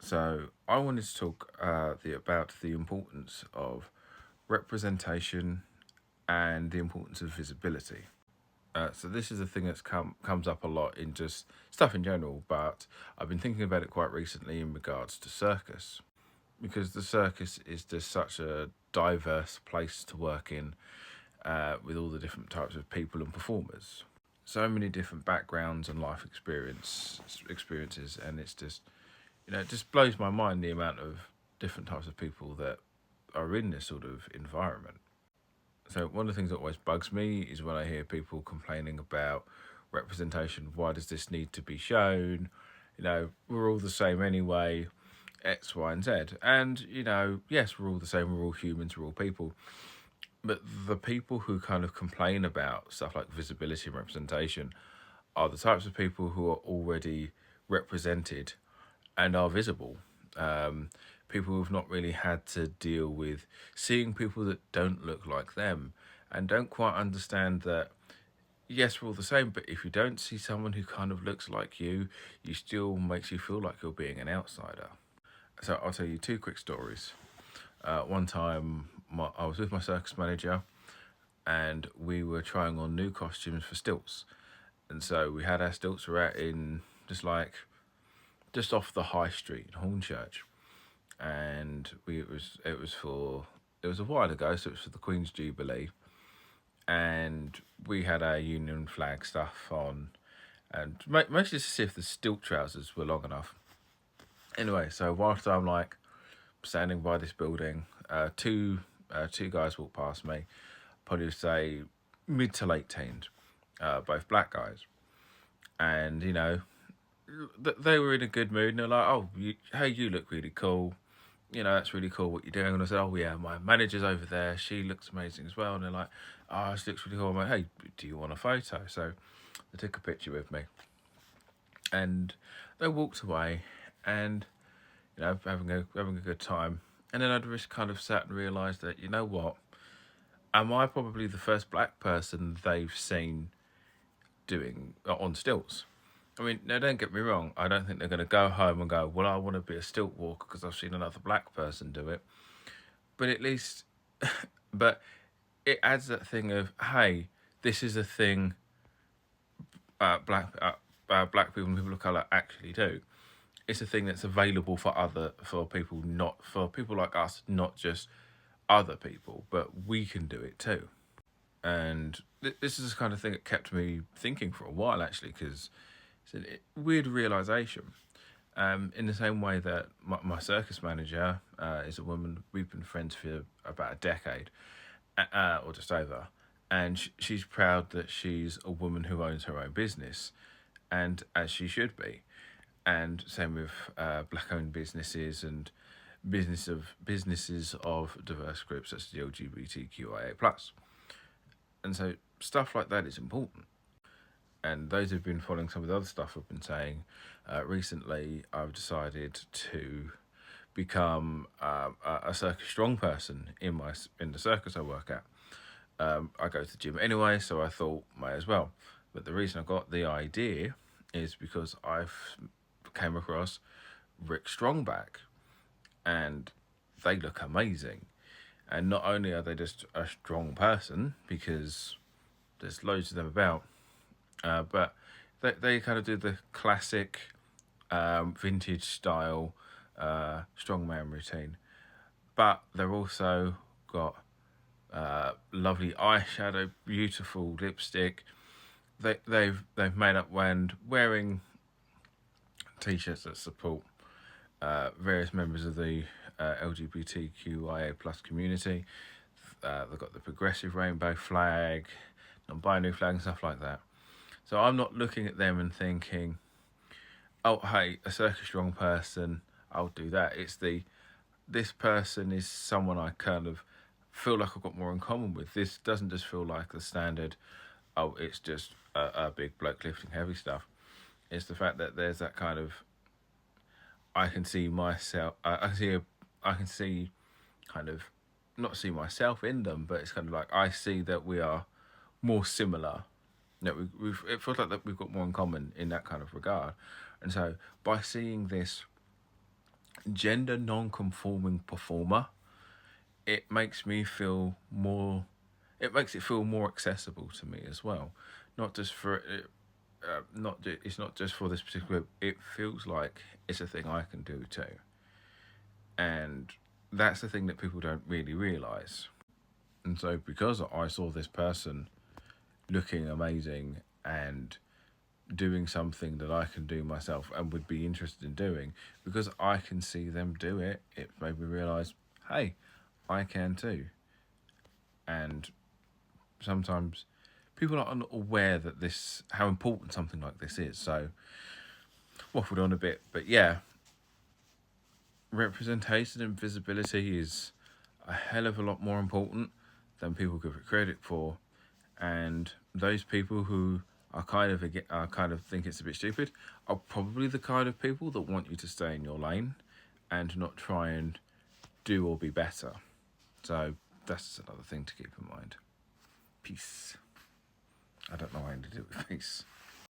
So I wanted to talk about the importance of representation and the importance of visibility. So this is a thing that's comes up a lot in just stuff in general, but I've been thinking about it quite recently in regards to circus, because the circus is just such a diverse place to work in, with all the different types of people and performers. So many different backgrounds and life experiences, and it's just it just blows my mind the amount of different types of people that are in this sort of environment. So one of the things that always bugs me is when I hear people complaining about representation. Why does this need to be shown? We're all the same anyway. X, Y, and Z. And yes, we're all the same. We're all humans. We're all people. But the people who kind of complain about stuff like visibility and representation are the types of people who are already represented and are visible. Um, People who've not really had to deal with seeing people that don't look like them and don't quite understand that, yes, we're all the same, but if you don't see someone who kind of looks like you still makes you feel like you're being an outsider. So I'll tell you two quick stories. One time I was with my circus manager and we were trying on new costumes for stilts. And so we had our stilts, were out in just off the high street in Hornchurch, and it was a while ago, so it was for the Queen's Jubilee, and we had our Union flag stuff on, and mostly to see if the stilt trousers were long enough. Anyway, so whilst I'm like standing by this building, two guys walked past me, probably say mid to late teens, both black guys, and they were in a good mood, and they're like, "Oh, hey, you look really cool. That's really cool what you're doing." And I said, "Oh yeah, my manager's over there. She looks amazing as well." And they're like, "Oh, she looks really cool." I'm like, "Hey, do you want a photo?" So they took a picture with me, and they walked away, and having a good time. And then I just kind of sat and realised that, you know what, am I probably the first black person they've seen doing on stilts? I mean, now don't get me wrong. I don't think they're going to go home and go, "Well, I want to be a stilt walker because I've seen another black person do it." But at least, but it adds that thing of, hey, this is a thing black people and people of color actually do. It's a thing that's available for people, not for people like us, not just other people, but we can do it too. And this is the kind of thing that kept me thinking for a while, actually, because it's a weird realization. In the same way that my circus manager is a woman, we've been friends for about a decade, or just over, and she's proud that she's a woman who owns her own business, and as she should be. And same with black-owned businesses and businesses of diverse groups such as the LGBTQIA+. And so stuff like that is important. And those who've been following some of the other stuff I've been saying, recently I've decided to become a circus strong person in the circus I work at. I go to the gym anyway, so I thought might as well. But the reason I got the idea is because I've came across Rick Strongback, and they look amazing. And not only are they just a strong person, because there's loads of them about, but they kind of do the classic vintage style strongman routine. But they're also got lovely eyeshadow, beautiful lipstick. They've made up when wearing t-shirts that support various members of the LGBTQIA plus community. They've got the progressive rainbow flag, non-binary flag, and stuff like that. So I'm not looking at them and thinking, "Oh, hey, a circus strong person, I'll do that." It's this person is someone I kind of feel like I've got more in common with. This doesn't just feel like the standard, "Oh, it's just a big bloke lifting heavy stuff." It's the fact that there's that kind of, I can see myself. I can see, kind of, not see myself in them, but it's kind of like I see that we are more similar. It feels like that we've got more in common in that kind of regard, and so by seeing this gender non-conforming performer, it makes me feel more, it makes it feel more accessible to me as well. Not just for it's not just for this particular, it feels like it's a thing I can do too. And that's the thing that people don't really realize. And so because I saw this person looking amazing and doing something that I can do myself and would be interested in doing, because I can see them do it, it made me realize, hey, I can too. And sometimes people aren't aware that this, how important something like this is. So waffled on a bit, but yeah, representation and visibility is a hell of a lot more important than people give it credit for. And those people who are kind of think it's a bit stupid are probably the kind of people that want you to stay in your lane and not try and do or be better. So that's another thing to keep in mind. Peace. I don't know how to do it with peace.